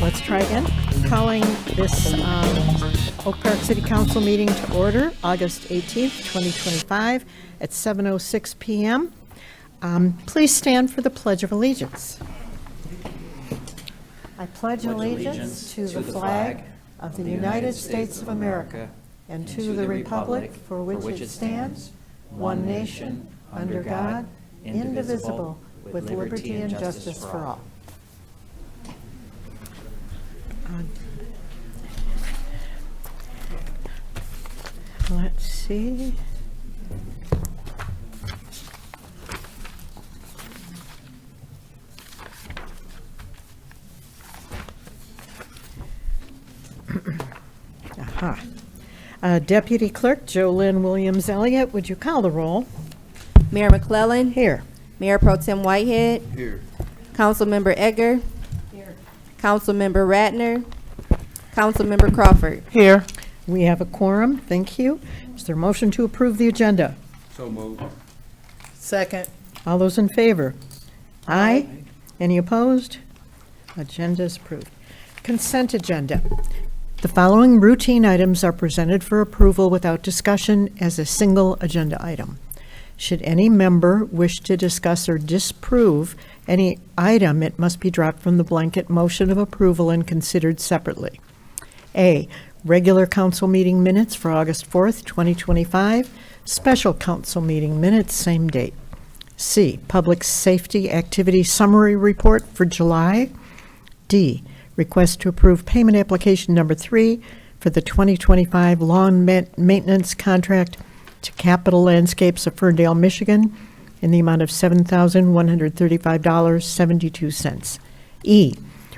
Let's try again. Calling this Oak Park City Council meeting to order, August 18th, 2025 at 7:06 p.m. Please stand for the Pledge of Allegiance. I pledge allegiance to the flag of the United States of America and to the republic for which it stands, one nation, under God, indivisible, with liberty and justice for all. Let's see. Aha. Deputy Clerk Jolynn Williams-Elliott, would you call the roll? Mayor McClellan. Here. Mayor Pro Tem Whitehead. Here. Councilmember Egger. Here. Councilmember Ratner. Councilmember Crawford. Here. We have a quorum. Thank you. Is there a motion to approve the agenda? So moved. Second. All those in favor? Aye. Any opposed? Agenda is approved. Consent agenda. The following routine items are presented for approval without discussion as a single agenda item. Should any member wish to discuss or disapprove any item, it must be dropped from the blanket motion of approval and considered separately. A, regular council meeting minutes for August 4th, 2025. Special council meeting minutes, same date. C, public safety activity summary report for July. D, request to approve payment application number 3 for the 2025 lawn maintenance contract to Capital Landscapes of Ferndale, Michigan, in the amount of $7,135.72. E,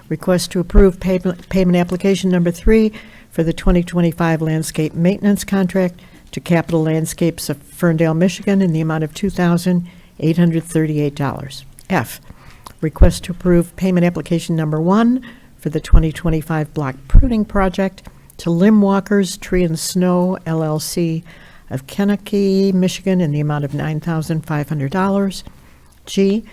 request to approve payment application number 3 for the 2025 landscape maintenance contract to Capital Landscapes of Ferndale, Michigan, in the amount of $2,838. F, request to approve payment application number 1 for the 2025 block pruning project to Limb Walkers Tree and Snow, LLC of Kankakee, Michigan, in the amount of $9,500. G,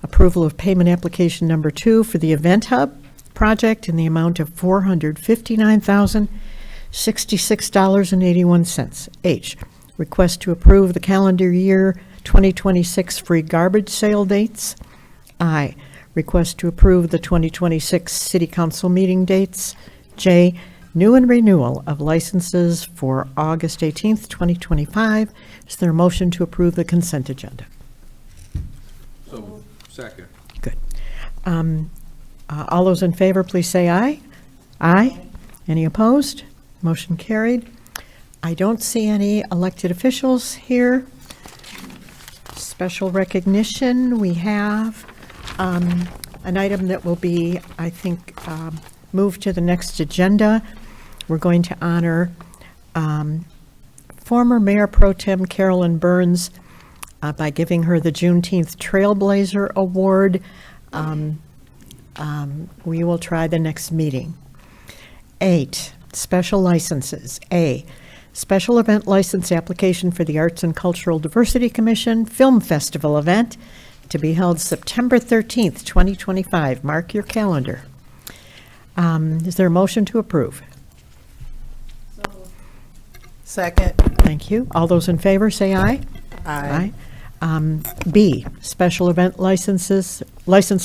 approval of payment application number 2 for the Event Hub project in the amount of $459,066.81. H, request to approve the calendar year 2026 free garbage sale dates. I, request to approve the 2026 City Council meeting dates. J, new and renewal of licenses for August 18th, 2025. Is there a motion to approve the consent agenda? So moved. Second. Good. All those in favor, please say aye. Aye. Any opposed? Motion carried. I don't see any elected officials here. Special recognition, we have an item that will be, I think, moved to the next agenda. We're going to honor former Mayor Pro Tem Carolyn Burns by giving her the Juneteenth Trailblazer Award. We will try the next meeting. 8, special licenses. A, special event license application for the Arts and Cultural Diversity Commission Film Festival event to be held September 13th, 2025. Mark your calendar. Is there a motion to approve? Second. Thank you. All those in favor, say aye. Aye. B, special event license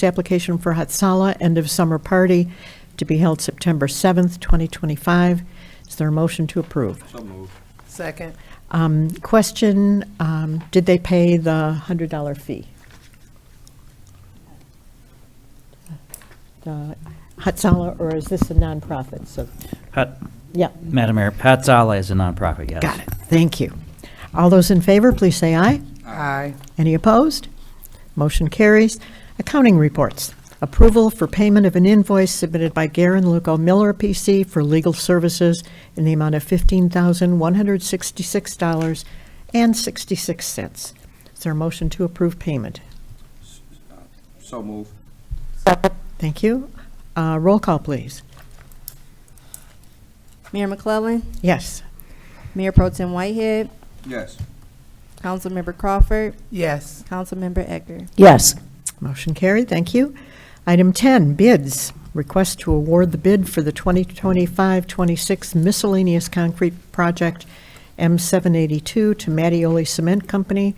application for Hatsala End of Summer Party to be held September 7th, 2025. Is there a motion to approve? So moved. Second. Question, did they pay the $100 fee? The Hatsala, or is this a nonprofit? So, yeah. Madam Mayor, Hatsala is a nonprofit, yes. Got it. Thank you. All those in favor, please say aye. Aye. Any opposed? Motion carries. Accounting reports. Approval for payment of an invoice submitted by Garen Luco Miller PC for legal services in the amount of $15,166.66. Is there a motion to approve payment? So moved. Thank you. Roll call, please. Mayor McClellan. Yes. Mayor Pro Tem Whitehead. Yes. Councilmember Crawford, Yes. Councilmember Egger. Yes. Motion carried, thank you. Item 10, bids. Request to award the bid for the 2025-26 miscellaneous concrete project M782 to Mattioli Cement Company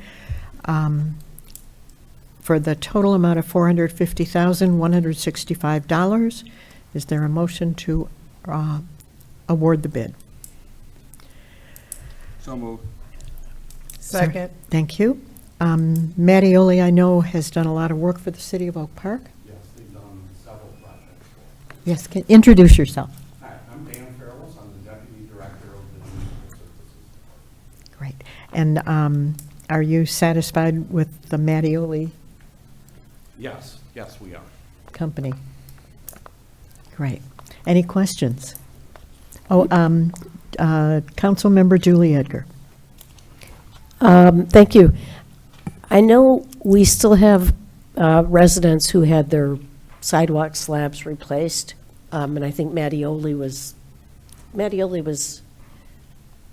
for the total amount of $450,165. Is there a motion to award the bid? So moved. Second. Thank you. Mattioli, I know, has done a lot of work for the city of Oak Park. Yes, they've done several projects. Yes, can introduce yourself. Hi, I'm Dan Farrells. I'm the Deputy Director of the Municipal Services Department. Great. And are you satisfied with the Mattioli Yes, yes, we are. company? Great. Any questions? Oh, Councilmember Julie Edgar. Thank you. I know we still have residents who had their sidewalk slabs replaced, and I think Mattioli was,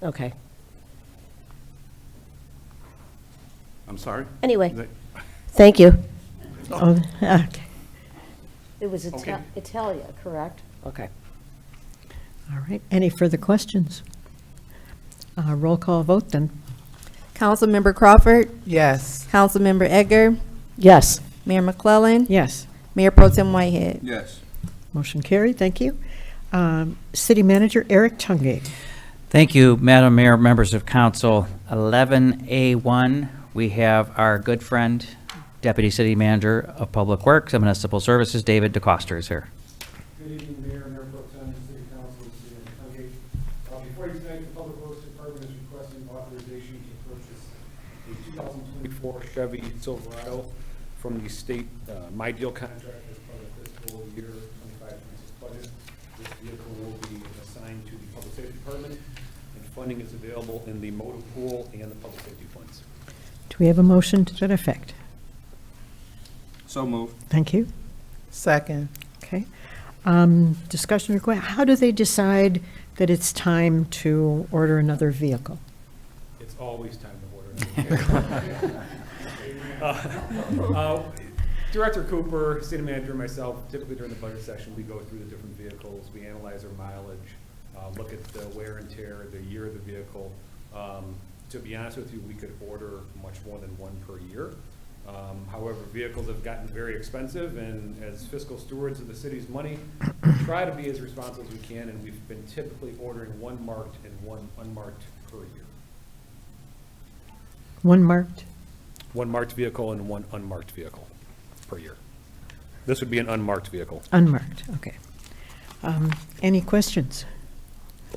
okay. I'm sorry? Anyway, They- thank you. Oh, okay. It was Okay. Italia, correct? Okay. All right. Any further questions? Roll call vote then. Councilmember Crawford, Yes. Councilmember Egger, Yes. Mayor McClellan, Yes. Mayor Pro Tem Whitehead. Yes. Motion carried. Thank you. City Manager Eric Tungate. Thank you, Madam Mayor, members of council. 11A1, we have our good friend, Deputy City Manager of Public Works and Municipal Services, David DeCoster is here. Good evening, Mayor, Mayor Pro Tem, City Council, and City of Tungate. Before you tonight, the Public Works Department is requesting authorization to purchase a 2024 Chevy Silverado from the state My Deal contract as part of fiscal year 25-26 budget. This vehicle will be assigned to the Public Safety Department, and funding is available in the motor pool and the public safety funds. Do we have a motion to that effect? So moved. Thank you. Second. Okay. Discussion required. How do they decide that it's time to order another vehicle? It's always time to order another vehicle. Director Cooper, City Manager, and myself, typically during the budget session, we go through the different vehicles, we analyze their mileage, look at the wear and tear, the year of the vehicle. To be honest with you, we could order much more than one per year. However, vehicles have gotten very expensive, and as fiscal stewards of the city's money, we try to be as responsible as we can, and we've been typically ordering one marked and one unmarked per year. One marked? One marked vehicle and one unmarked vehicle per year. This would be an unmarked vehicle. Unmarked, okay. Any questions?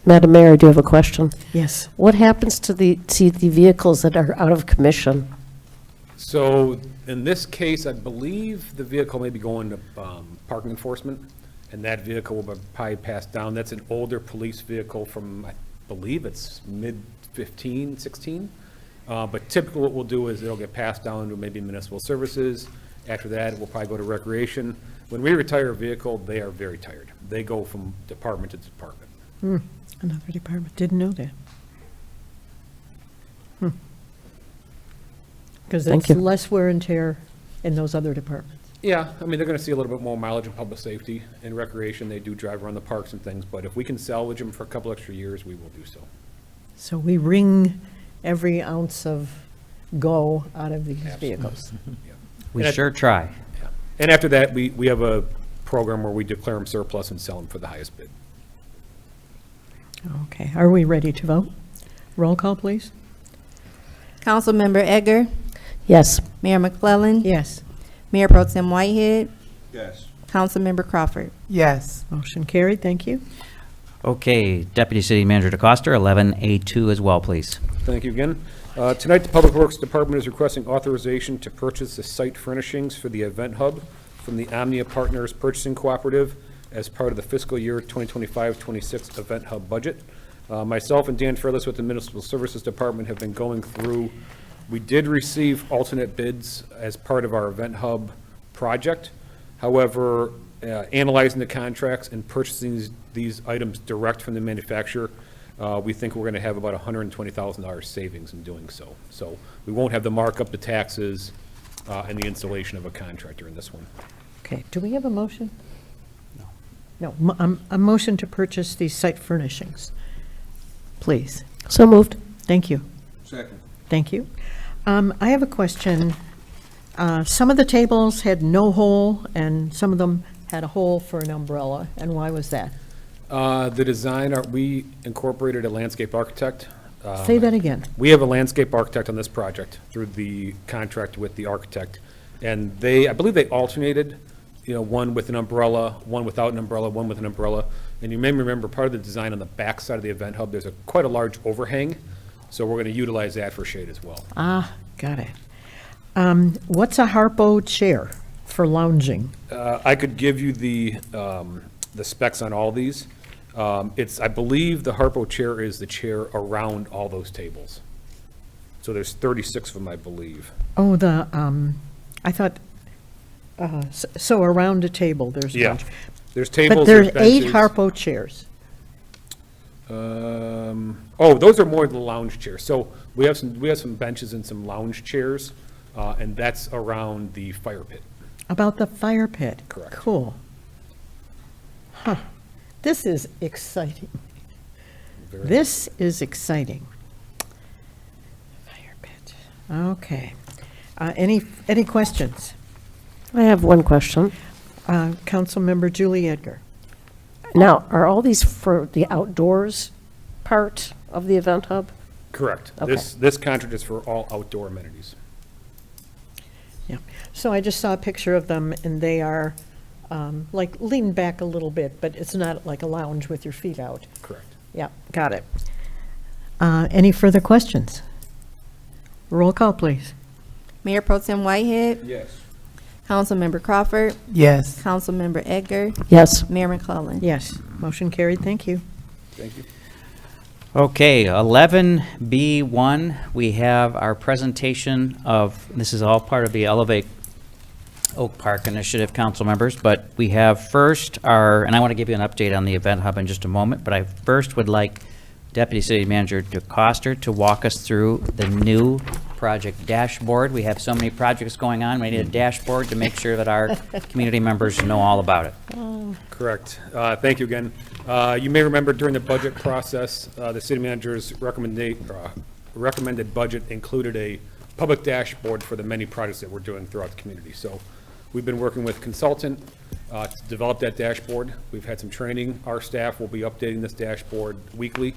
Madam Mayor, I do have a question. Yes. What happens to the vehicles that are out of commission? So in this case, I believe the vehicle may be going to parking enforcement, and that vehicle will probably pass down. That's an older police vehicle from, I believe it's mid-15, 16. But typically what we'll do is it'll get passed down to maybe municipal services. After that, it will probably go to recreation. When we retire a vehicle, they are very tired. They go from department to department. Another department, didn't know that. Because Thank it's you. less wear and tear in those other departments. Yeah, I mean, they're gonna see a little bit more mileage in public safety and recreation. They do drive around the parks and things, but if we can salvage them for a couple extra years, we will do so. So we wring every ounce of go out of these vehicles. We And sure try. Yeah. And after that, we have a program where we declare them surplus and sell them for the highest bid. Okay, are we ready to vote? Roll call, please. Councilmember Egger, Yes. Mayor McClellan, Yes. Mayor Pro Tem Whitehead, Yes. Councilmember Crawford. Yes. Motion carried, thank you. Okay, Deputy City Manager DeCoster, 11A2 as well, please. Thank you again. Tonight, the Public Works Department is requesting authorization to purchase the site furnishings for the event hub from the Omnia Partners Purchasing Cooperative as part of the fiscal year 2025-26 event hub budget. Myself and Dan Fairless with the Municipal Services Department have been going through. We did receive alternate bids as part of our event hub project. However, analyzing the contracts and purchasing these items direct from the manufacturer, we think we're going to have about $120,000 savings in doing so. So we won't have the markup, the taxes, and the installation of a contractor in this one. Okay, do we have a motion? No, a motion to purchase these site furnishings, please. So moved. Thank you. Second. Thank you. I have a question. Some of the tables had no hole, and some of them had a hole for an umbrella, and why was that? The design, we incorporated a landscape architect. Say that again. We have a landscape architect on this project through the contract with the architect. And I believe they alternated, one with an umbrella, one without an umbrella, one with an umbrella. And you may remember part of the design on the back side of the event hub, there's quite a large overhang. So we're going to utilize that for shade as well. Ah, got it. What's a Harpo chair for lounging? I could give you the specs on all these. I believe the Harpo chair is the chair around all those tables. So there's 36 of them, I believe. Oh, I thought, so around a table, there's a Yeah. bunch. There's tables, But there's 8 benches. Harpo chairs. Those are more the lounge chairs. So we have some benches and some lounge chairs, and that's around the fire pit. About the fire pit? Correct. Cool. Huh. This is exciting. Very- This is exciting. Fire pit. Okay. Any questions? I have one question. Councilmember Julie Edgar. Now, are all these for the outdoors part of the event hub? Correct. Okay. This contract is for all outdoor amenities. Yeah. So I just saw a picture of them, and they are like leaned back a little bit, but it's not like a lounge with your feet out. Correct. Yeah, got it. Any further questions? Roll call, please. Mayor Pro Tem Whitehead, Yes. Councilmember Crawford, Yes. Councilmember Edgar, Yes. Mayor McClellan. Yes, motion carried. Thank you. Thank you. Okay, 11B1, we have our presentation of, this is all part of the Elevate Oak Park Initiative, council members, but we have first and I want to give you an update on the event hub in just a moment, but I first would like Deputy City Manager DeCoster to walk us through the new project dashboard. We have so many projects going on, we need a dashboard to make sure that our community members know all about it. Correct. Thank you again. You may remember during the budget process, the city manager's recommended budget included a public dashboard for the many projects that we're doing throughout the community. So we've been working with a consultant to develop that dashboard. We've had some training. Our staff will be updating this dashboard weekly,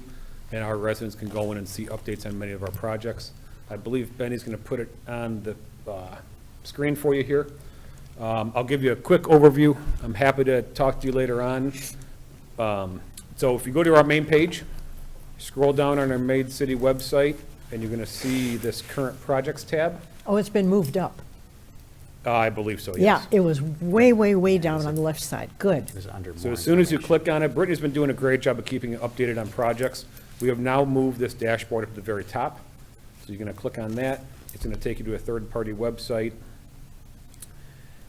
and our residents can go in and see updates on many of our projects. I believe Benny's going to put it on the screen for you here. I'll give you a quick overview. I'm happy to talk to you later on. So if you go to our main page, scroll down on our Made City website, and you're going to see this current projects tab. Oh, it's been moved up. I believe so, Yeah, yes. it was way, way, way down on the left side. Good. This is under So more as soon as you information. click on it, Brittany's been doing a great job of keeping it updated on projects. We have now moved this dashboard up to the very top. So you're going to click on that. It's going to take you to a third-party website.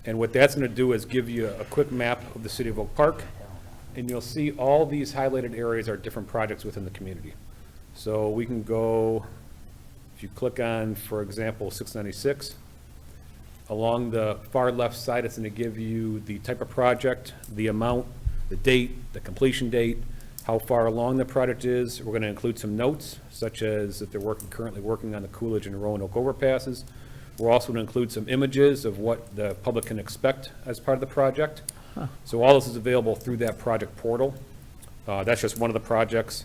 And what that's going to do is give you a quick map of the city of Oak Park. And you'll see all these highlighted areas are different projects within the community. So we can go, if you click on, for example, 696, along the far left side, it's going to give you the type of project, the amount, the date, the completion date, how far along the project is. We're going to include some notes, such as if they're currently working on the Coolidge and Roanoke overpasses. We're also going to include some images of what the public can expect as part of the project. So all this is available through that project portal. That's just one of the projects.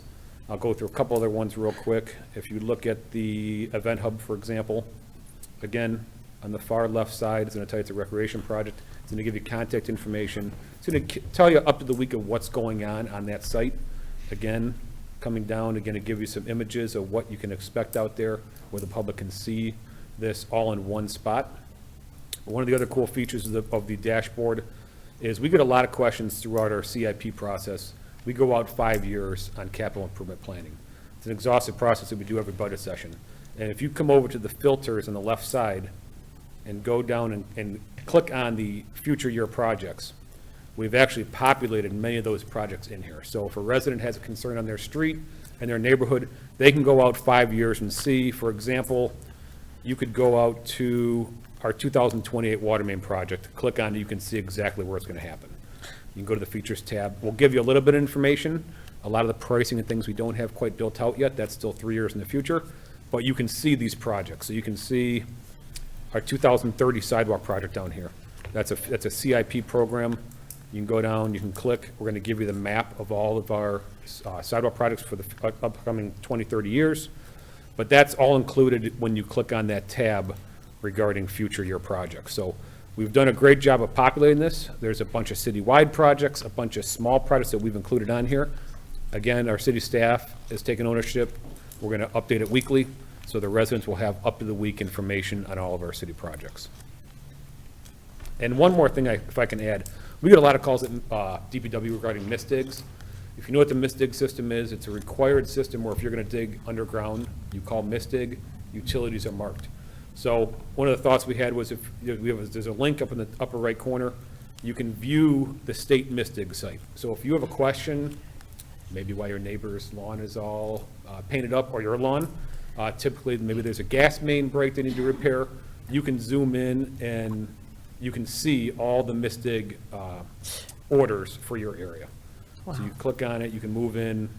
I'll go through a couple other ones real quick. If you look at the Event Hub, for example, again, on the far left side, it's going to tell you it's a recreation project. It's going to give you contact information. It's going to tell you up to the week of what's going on that site. Again, coming down, again, to give you some images of what you can expect out there, where the public can see this all in one spot. One of the other cool features of the dashboard is we get a lot of questions throughout our CIP process. We go out 5 years on capital improvement planning. It's an exhaustive process that we do every budget session. And if you come over to the filters on the left side and go down and click on the future year projects, we've actually populated many of those projects in here. So if a resident has a concern on their street, in their neighborhood, they can go out 5 years and see. For example, you could go out to our 2028 water main project, click on it, you can see exactly where it's going to happen. You can go to the features tab. We'll give you a little bit of information. A lot of the pricing and things we don't have quite built out yet. That's still 3 years in the future. But you can see these projects. So you can see our 2030 sidewalk project down here. That's a CIP program. You can go down, you can click. We're going to give you the map of all of our sidewalk projects for the upcoming 20, 30 years. But that's all included when you click on that tab regarding future year projects. So we've done a great job of populating this. There's a bunch of citywide projects, a bunch of small projects that we've included on here. Again, our city staff is taking ownership. We're going to update it weekly, so the residents will have up-to-the-week information on all of our city projects. And one more thing, if I can add, we get a lot of calls at DPW regarding misdigs. If you know what the misdig system is, it's a required system where if you're going to dig underground, you call misdig, utilities are marked. So one of the thoughts we had was if there's a link up in the upper right corner, you can view the state misdig site. So if you have a question, maybe why your neighbor's lawn is all painted up, or your lawn, typically maybe there's a gas main break they need to repair, you can zoom in and you can see all the misdig orders for your area. So you click on it, you can move in,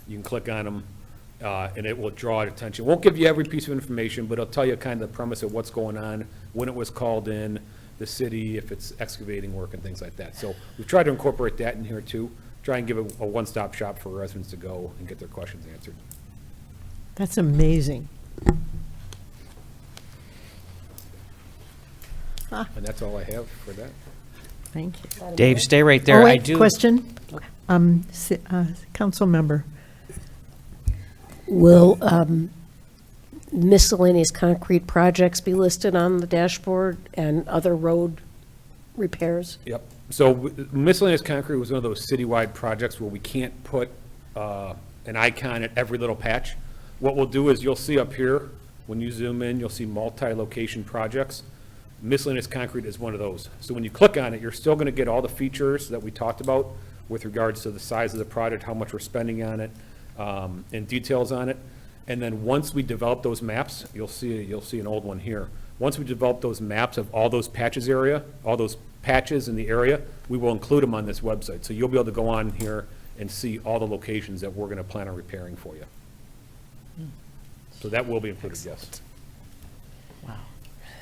you can click on them, and it will draw attention. It won't give you every piece of information, but it'll tell you kind of the premise of what's going on, when it was called in, the city, if it's excavating work and things like that. So we've tried to incorporate that in here too, try and give it a one-stop shop for residents to go and get their questions answered. That's amazing. And that's all I have for that. Thank you. Dave, stay right there. Oh, I wait, do. question? Council member. Will miscellaneous concrete projects be listed on the dashboard and other road repairs? Yep. So miscellaneous concrete was one of those citywide projects where we can't put an icon at every little patch. What we'll do is you'll see up here, when you zoom in, you'll see multi-location projects. Miscellaneous concrete is one of those. So when you click on it, you're still going to get all the features that we talked about with regards to the size of the project, how much we're spending on it, and details on it. And then once we develop those maps, you'll see an old one here. Once we develop those maps of all those patches in the area, we will include them on this website. So you'll be able to go on here and see all the locations that we're going to plan on repairing for you. So that will be included, yes.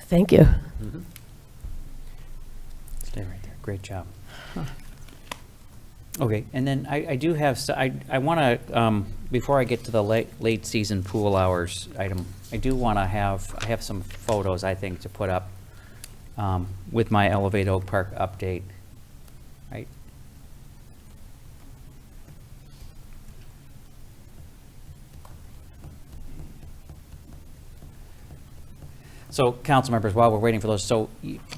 Thank you. Stay right there. Great job. Okay, and then I do have, I want to, before I get to the late season pool hours item, I have some photos, I think, to put up with my Elevate Oak Park update, right? So, council members, while we're waiting for those, so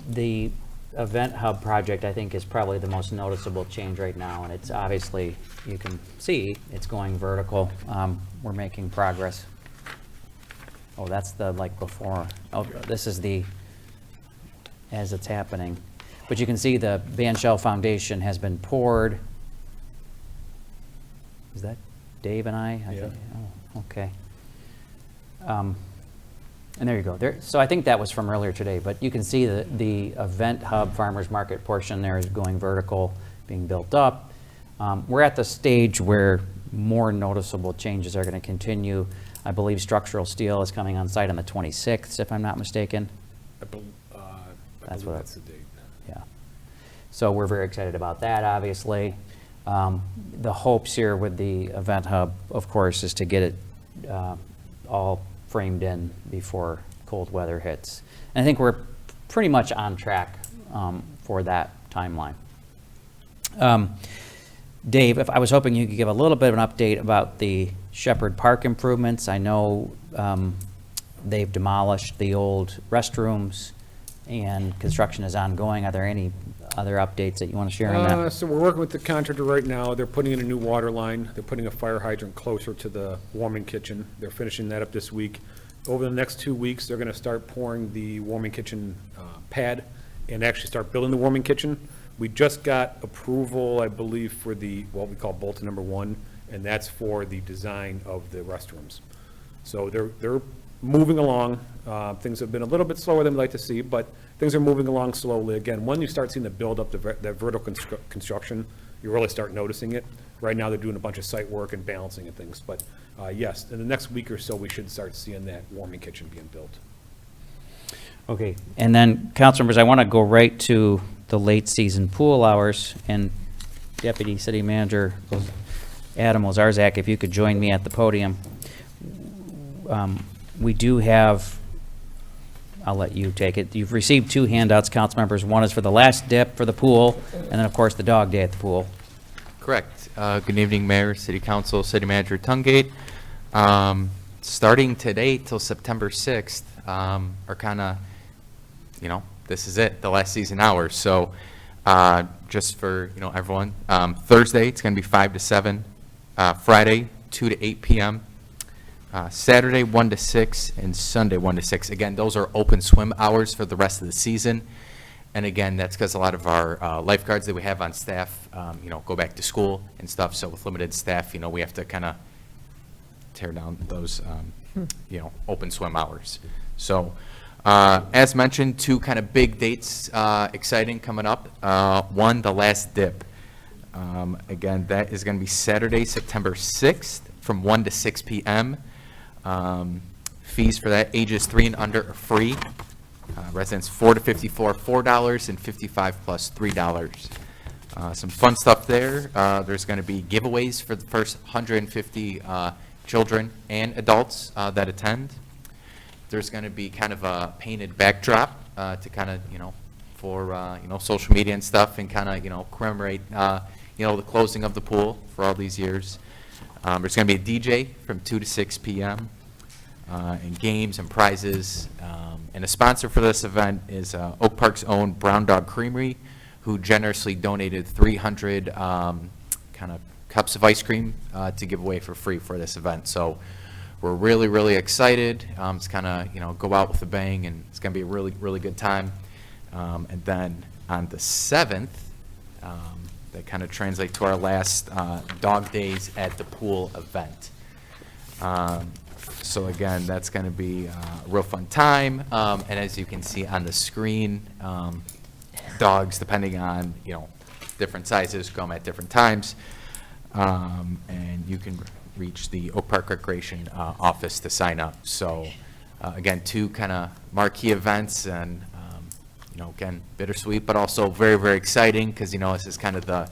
the Event Hub project, I think, is probably the most noticeable change right now, and it's obviously, you can see, it's going vertical. We're making progress. Oh, that's the, like, before. Oh, this is the, as it's happening. But you can see the band shell foundation has been poured. Is that Dave and I? Yeah. Oh, okay. And there you go. So I think that was from earlier today, but you can see the Event Hub Farmers Market portion there is going vertical, being built up. We're at the stage where more noticeable changes are going to continue. I believe structural steel is coming on site on the 26th, if I'm not mistaken. I believe That's that's the date. Yeah. So we're very excited about that, obviously. The hopes here with the Event Hub, of course, is to get it all framed in before cold weather hits. And I think we're pretty much on track for that timeline. Dave, if I was hoping you could give a little bit of an update about the Shepherd Park improvements. I know they've demolished the old restrooms and construction is ongoing. Are there any other updates that you want to share on that? So we're working with the contractor right now. They're putting in a new water line. They're putting a fire hydrant closer to the warming kitchen. They're finishing that up this week. Over the next 2 weeks, they're going to start pouring the warming kitchen pad and actually start building the warming kitchen. We just got approval, I believe, for what we call Bolton number 1, and that's for the design of the restrooms. So they're moving along. Things have been a little bit slower than we'd like to see, but things are moving along slowly. Again, when you start seeing the build up, that vertical construction, you really start noticing it. Right now, they're doing a bunch of site work and balancing and things, but yes, in the next week or so, we should start seeing that warming kitchen being built. Okay, and then, council members, I want to go right to the late season pool hours, and Deputy City Manager Adam Ozarzak, if you could join me at the podium. We do have, I'll let you take it. You've received 2 handouts, council members. One is for the last dip for the pool, and then, of course, the dog day at the pool. Correct. Good evening, Mayor, City Council, City Manager Tungate. Starting today till September 6th are kind of, this is it, the last season hours. So just for, everyone, Thursday, it's going to be 5 to 7. Friday, 2 to 8 p.m. Saturday, 1 to 6, and Sunday, 1 to 6. Again, those are open swim hours for the rest of the season. And again, that's because a lot of our lifeguards that we have on staff, go back to school and stuff. So with limited staff, we have to kind of tear down those, open swim hours. So as mentioned, 2 kind of big dates, exciting coming up. One, the last dip. Again, that is going to be Saturday, September 6th from 1 to 6 p.m. Fees for that, ages 3 and under are free. Residents 4 to 54, $4, and 55 plus $3. Some fun stuff there. There's going to be giveaways for the first 150 children and adults that attend. There's going to be kind of a painted backdrop to kind of, for, social media and stuff, and kind of, commemorate, the closing of the pool for all these years. There's going to be a DJ from 2 to 6 p.m. And games and prizes. And a sponsor for this event is Oak Park's own Brown Dog Creamery, who generously donated 300 kind of cups of ice cream to give away for free for this event. So we're really, really excited. It's kind of, go out with a bang, and it's going to be a really, really good time. And then on the 7th, that kind of translate to our last dog days at the pool event. So again, that's going to be a real fun time. And as you can see on the screen, dogs, depending on, different sizes, come at different times. And you can reach the Oak Park Recreation office to sign up. So again, 2 kind of marquee events, and again, bittersweet, but also very, very exciting, because, this is kind of the,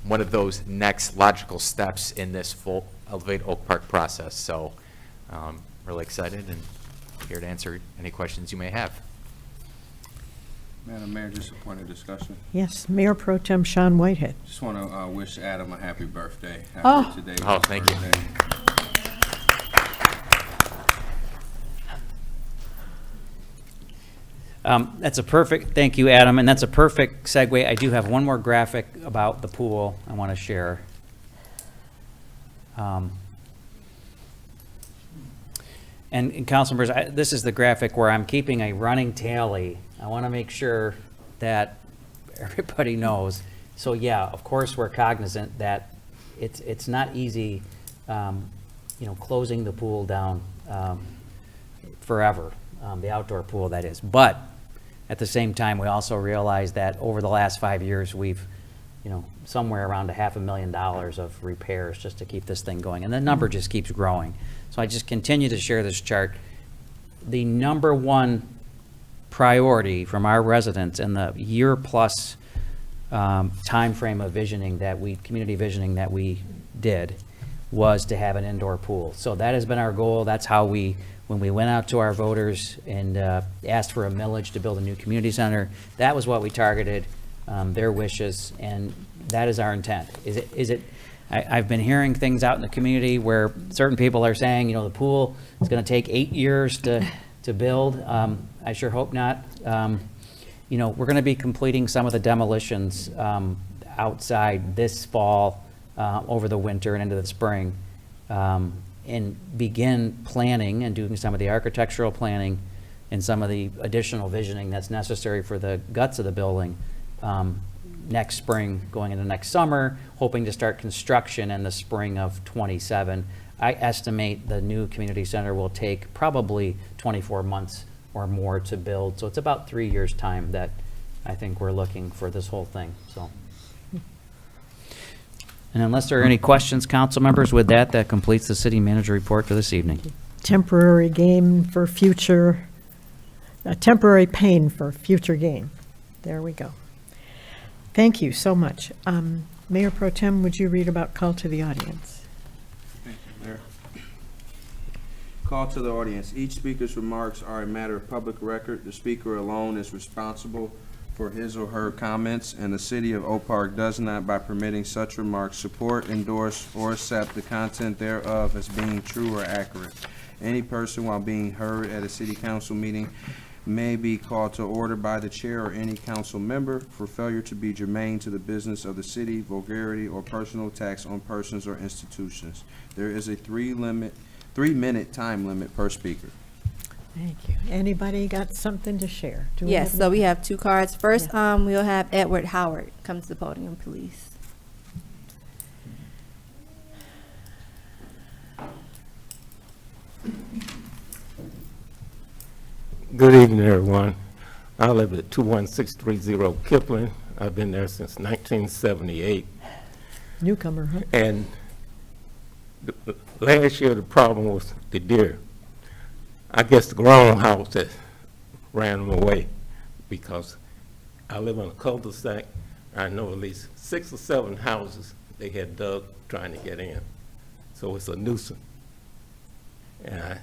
one of those next logical steps in this full Elevate Oak Park process. So really excited and here to answer any questions you may have. Madam Mayor, just a point of discussion. Yes, Mayor Pro Tem Sean Whitehead. Just want to wish Adam a happy birthday. Oh. Today Oh, thank you. That's a perfect, thank you, Adam, and that's a perfect segue. I do have one more graphic about the pool I want to share. And council members, this is the graphic where I'm keeping a running tally. I want to make sure that everybody knows. So yeah, of course, we're cognizant that it's not easy, closing the pool down forever, the outdoor pool, that is. But at the same time, we also realize that over the last 5 years, we've, somewhere around $500,000 of repairs just to keep this thing going. And the number just keeps growing. So I just continue to share this chart. The number one priority from our residents in the year-plus time frame of community visioning that we did was to have an indoor pool. So that has been our goal. That's how when we went out to our voters and asked for a millage to build a new community center, that was what we targeted, their wishes, and that is our intent. I've been hearing things out in the community where certain people are saying, the pool is going to take 8 years to build. I sure hope not. We're going to be completing some of the demolitions outside this fall, over the winter and into the spring, and begin planning and doing some of the architectural planning and some of the additional visioning that's necessary for the guts of the building next spring, going into next summer, hoping to start construction in the spring of '27. I estimate the new community center will take probably 24 months or more to build, so it's about 3 years' time that I think we're looking for this whole thing, so. And unless there are any questions, council members, with that, that completes the city manager report for this evening. Temporary gain for future, temporary pain for future gain. There we go. Thank you so much. Mayor Pro Tem, would you read about call to the audience? Thank you, Mayor. Call to the audience. Each speaker's remarks are a matter of public record. The speaker alone is responsible for his or her comments, and the City of Oak Park does not, by permitting such remarks, support, endorse, or accept the content thereof as being true or accurate. Any person, while being heard at a city council meeting, may be called to order by the chair or any council member for failure to be germane to the business of the city, vulgarity, or personal attacks on persons or institutions. There is a 3-minute time limit per speaker. Thank you. Anybody got something to share? Do we Yes, have so any- we have 2 cards. First, we'll have Edward Howard come to the podium, please. Good evening, everyone. I live at 21630 Kipling. I've been there since 1978. Newcomer, huh? And last year, the problem was the deer. I guess the groundhogs that ran them away, because I live on a cul-de-sac. I know at least 6 or 7 houses they had dug trying to get in. So it's a nuisance. And I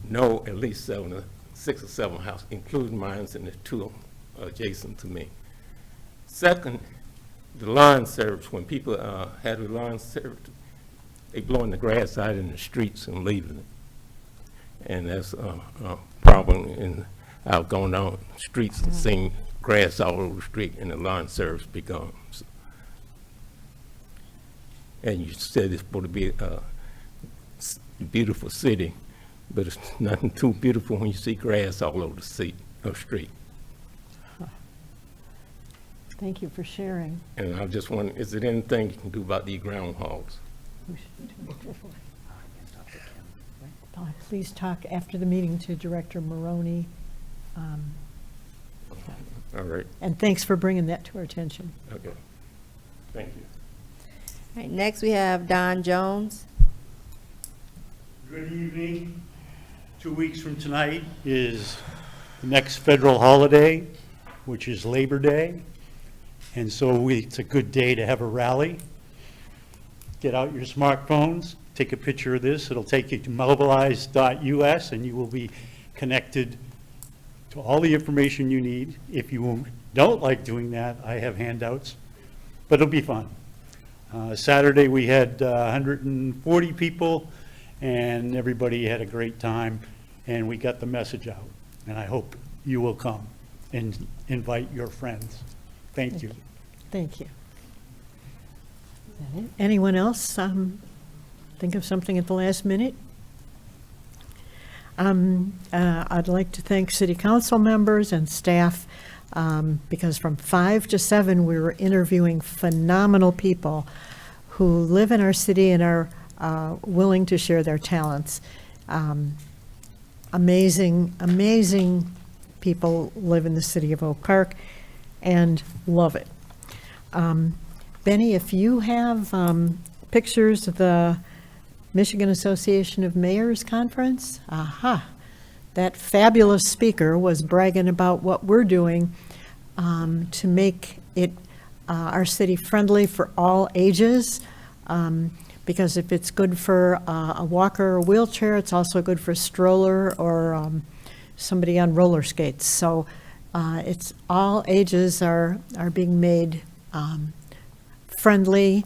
know at least 6 or 7 houses, including mine and the 2 adjacent to me. Second, the lawn service. When people have the lawn service, they blowing the grass out in the streets and leaving it. And that's a problem. In I've gone down streets and seen grass all over the street, and the lawn service becomes. And you said it's supposed to be a beautiful city, but it's nothing too beautiful when you see grass all over the street. Thank you for sharing. And I just wonder, is there anything you can do about these groundhogs? Please talk after the meeting to Director Maroney. All right, And thanks for bringing that to our attention. okay. Thank you. All right, next we have Don Jones. Good evening. 2 weeks from tonight is the next federal holiday, which is Labor Day. And so it's a good day to have a rally. Get out your smartphones, take a picture of this. It'll take you to mobilize.us, and you will be connected to all the information you need. If you don't like doing that, I have handouts, but it'll be fun. Saturday, we had 140 people, and everybody had a great time, and we got the message out. And I hope you will come and invite your friends. Thank you. Thank you. Is that it? Anyone else think of something at the last minute? I'd like to thank city council members and staff because from 5 to 7 we were interviewing phenomenal people who live in our city and are willing to share their talents. Amazing people live in the city of Oak Park and love it. Benny, if you have pictures of the Michigan Association of Mayors Conference, that fabulous speaker was bragging about what we're doing to make it our city friendly for all ages. Because if it's good for a walker or wheelchair, it's also good for a stroller or somebody on roller skates. So it's all ages are being made friendly.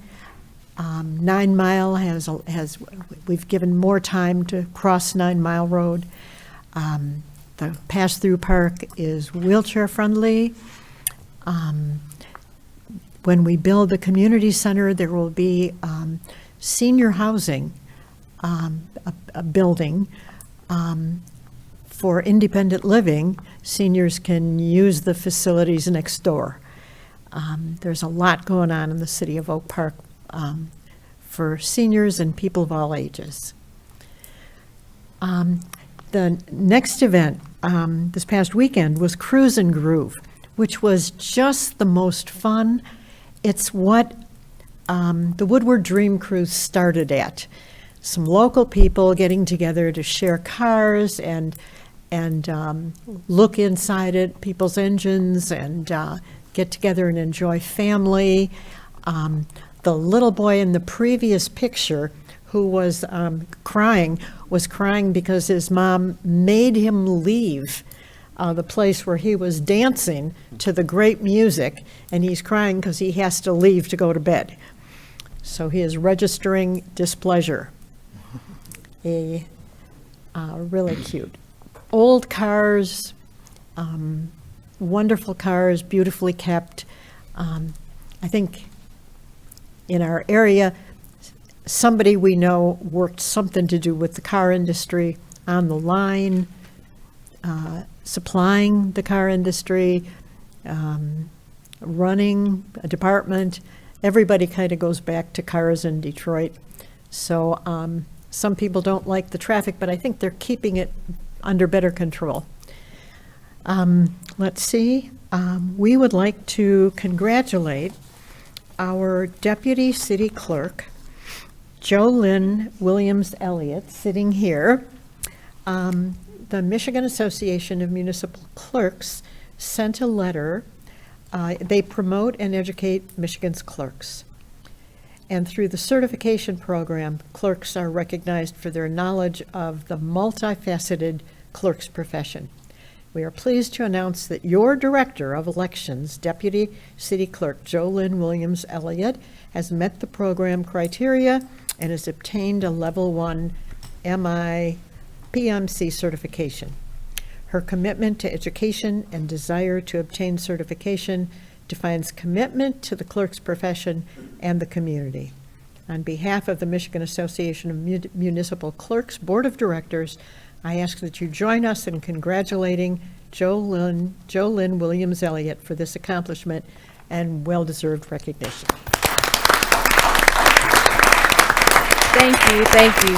9 Mile has we've given more time to cross 9 Mile Road. The pass-through park is wheelchair friendly. When we build the community center, there will be senior housing, a building for independent living. Seniors can use the facilities next door. There's a lot going on in the city of Oak Park for seniors and people of all ages. The next event this past weekend was Cruise and Groove, which was just the most fun. It's what the Woodward Dream Cruise started at. Some local people getting together to share cars and look inside it, people's engines, and get together and enjoy family. The little boy in the previous picture who was crying because his mom made him leave the place where he was dancing to the great music, and he's crying because he has to leave to go to bed. So he is registering displeasure. Really cute. Old cars, wonderful cars, beautifully kept. I think in our area, somebody we know worked something to do with the car industry on the line, supplying the car industry, running a department. Everybody kind of goes back to cars in Detroit. So some people don't like the traffic, but I think they're keeping it under better control. Let's see. We would like to congratulate our Deputy City Clerk, JoLynn Williams Elliott, sitting here. The Michigan Association of Municipal Clerks sent a letter. They promote and educate Michigan's clerks. And through the certification program, clerks are recognized for their knowledge of the multifaceted clerk's profession. We are pleased to announce that your Director of Elections, Deputy City Clerk JoLynn Williams Elliott, has met the program criteria and has obtained a Level 1 PMC certification. Her commitment to education and desire to obtain certification defines commitment to the clerk's profession and the community. On behalf of the Michigan Association of Municipal Clerks Board of Directors, I ask that you join us in congratulating JoLynn Williams Elliott for this accomplishment and well-deserved recognition. Thank you, thank you.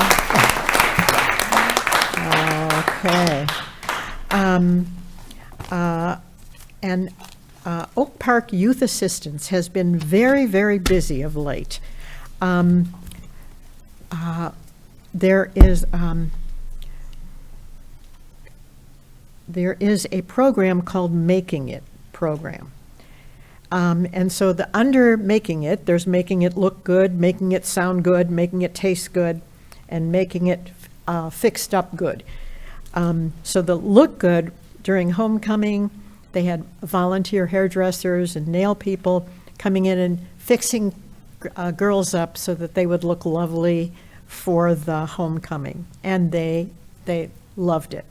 Okay. Oak Park Youth Assistance has been very, very busy of late. There is a program called Making It program. And so under Making It, there's making it look good, making it sound good, making it taste good, and making it fixed up good. So the look good, during homecoming, they had volunteer hairdressers and nail people coming in and fixing girls up so that they would look lovely for the homecoming. And they loved it.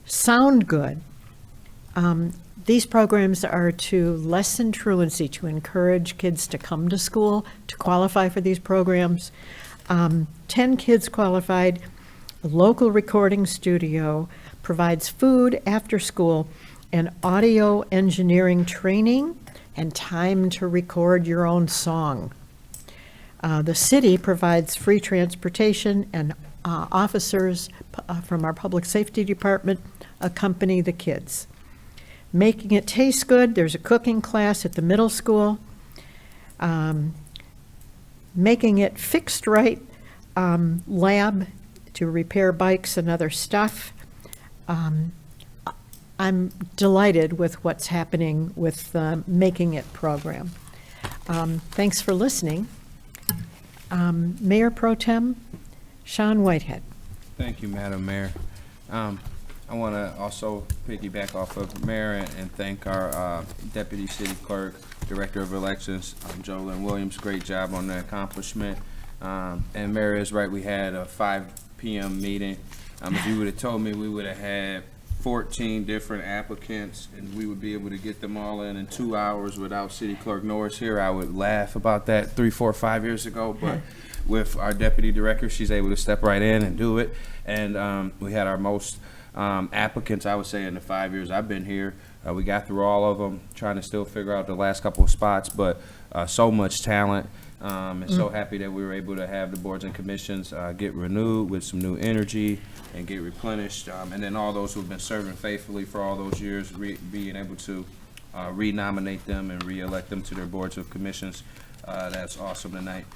Sound good. These programs are to lessen truancy, to encourage kids to come to school, to qualify for these programs. 10 kids qualified. The local recording studio provides food after school and audio engineering training and time to record your own song. The city provides free transportation, and officers from our public safety department accompany the kids. Making it taste good, there's a cooking class at the middle school. Making it fixed right, lab to repair bikes and other stuff. I'm delighted with what's happening with the Making It program. Thanks for listening. Mayor Pro Tem Sean Whitehead. Thank you, Madam Mayor. I want to also piggyback off of Mayor and thank our Deputy City Clerk, Director of Elections, JoLynn Williams. Great job on the accomplishment. And Mayor is right, we had a 5 p.m. meeting. If you would have told me we would have had 14 different applicants and we would be able to get them all in 2 hours without City Clerk Norris here, I would laugh about that 3, 4, 5 years ago. But with our Deputy Director, she's able to step right in and do it. And we had our most applicants, I would say, in the 5 years I've been here. We got through all of them, trying to still figure out the last couple of spots, but so much talent. And so happy that we were able to have the boards and commissions get renewed with some new energy and get replenished. And then all those who've been serving faithfully for all those years, being able to renominate them and re-elect them to their boards of commissions. That's awesome tonight.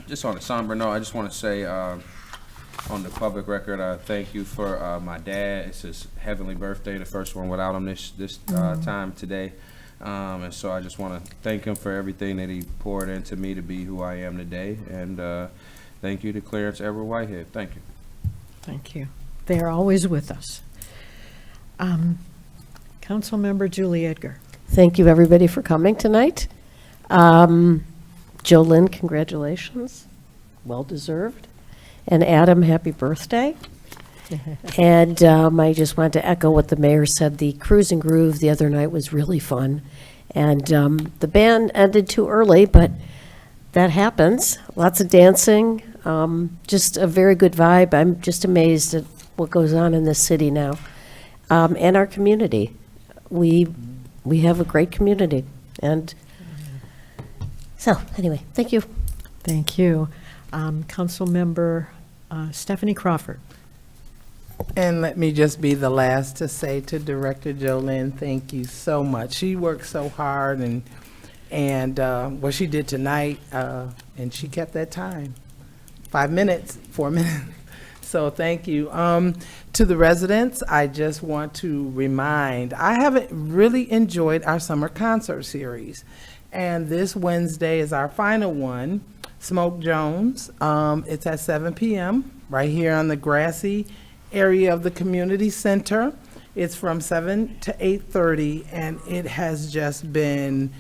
Just on a somber note, I just want to say on the public record, thank you for my dad. It's his heavenly birthday, the first one without him this time today. And so I just want to thank him for everything that he poured into me to be who I am today. And thank you to Clarence Everett Whitehead. Thank you. Thank you. They are always with us. Councilmember Julie Edgar. Thank you, everybody, for coming tonight. Jolynn, congratulations. Well-deserved. And Adam, happy birthday. And I just want to echo what the mayor said. The Cruise and Groove the other night was really fun. And the band ended too early, but that happens. Lots of dancing, just a very good vibe. I'm just amazed at what goes on in this city now. And our community. We have a great community. And so, anyway, thank you. Thank you. Councilmember Stephanie Crawford. And let me just be the last to say to Director Jolynn, thank you so much. She worked so hard and what she did tonight, and she kept that time. 4 minutes. So thank you. To the residents, I just want to remind, I haven't really enjoyed our summer concert series. And this Wednesday is our final one, Smoke Jones. It's at 7 p.m. right here on the grassy area of the community center. It's from 7 to 8:30, and it has just been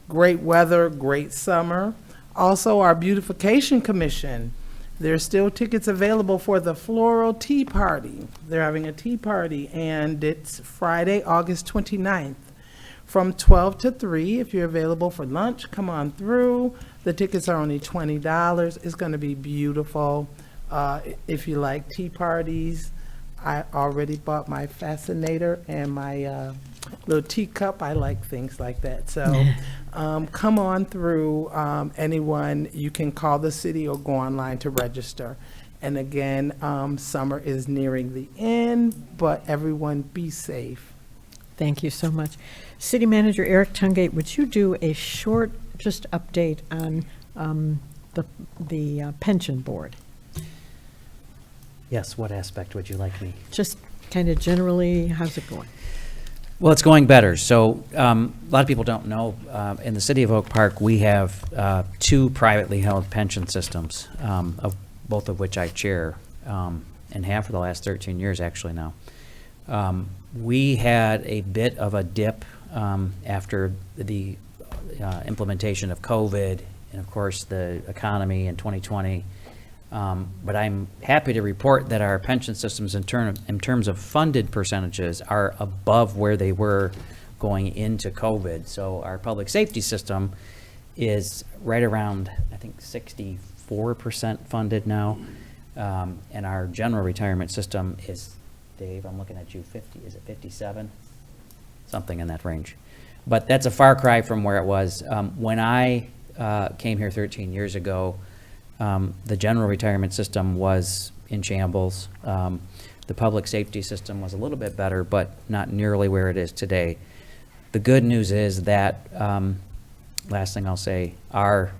great weather, great summer. Also, our beautification commission, there's still tickets available for the floral tea party. They're having a tea party, and it's Friday, August 29th. From 12 to 3, if you're available for lunch, come on through. The tickets are only $20. It's going to be beautiful. If you like tea parties, I already bought my fascinator and my little teacup. I like things like that. So come on through. Anyone, you can call the city or go online to register. And again, summer is nearing the end, but everyone be safe. Thank you so much. City Manager Eric Tungate, would you do a short just update on the pension board? Yes, what aspect would you like me? Just kind of generally, how's it going? Well, it's going better. So a lot of people don't know, in the city of Oak Park, we have 2 privately held pension systems, of both of which I chair, and have for the last 13 years actually now. We had a bit of a dip after the implementation of COVID and, of course, the economy in 2020. But I'm happy to report that our pension systems in terms of funded percentages are above where they were going into COVID. So our public safety system is right around, I think, 64% funded now. And our general retirement system is, Dave, I'm looking at you, 50, is it 57? Something in that range. But that's a far cry from where it was. When I came here 13 years ago, the general retirement system was in shambles. The public safety system was a little bit better, but not nearly where it is today. The good news is that, last thing I'll say, our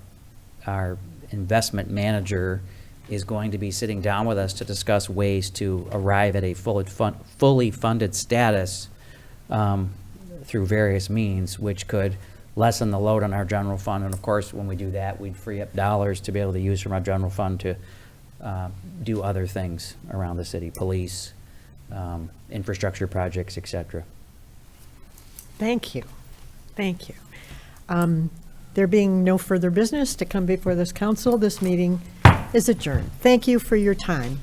investment manager is going to be sitting down with us to discuss ways to arrive at a fully funded status through various means, which could lessen the load on our general fund. And of course, when we do that, we'd free up dollars to be able to use from our general fund to do other things around the city, police, infrastructure projects, et cetera. Thank you. Thank you. There being no further business to come before this council, this meeting is adjourned. Thank you for your time.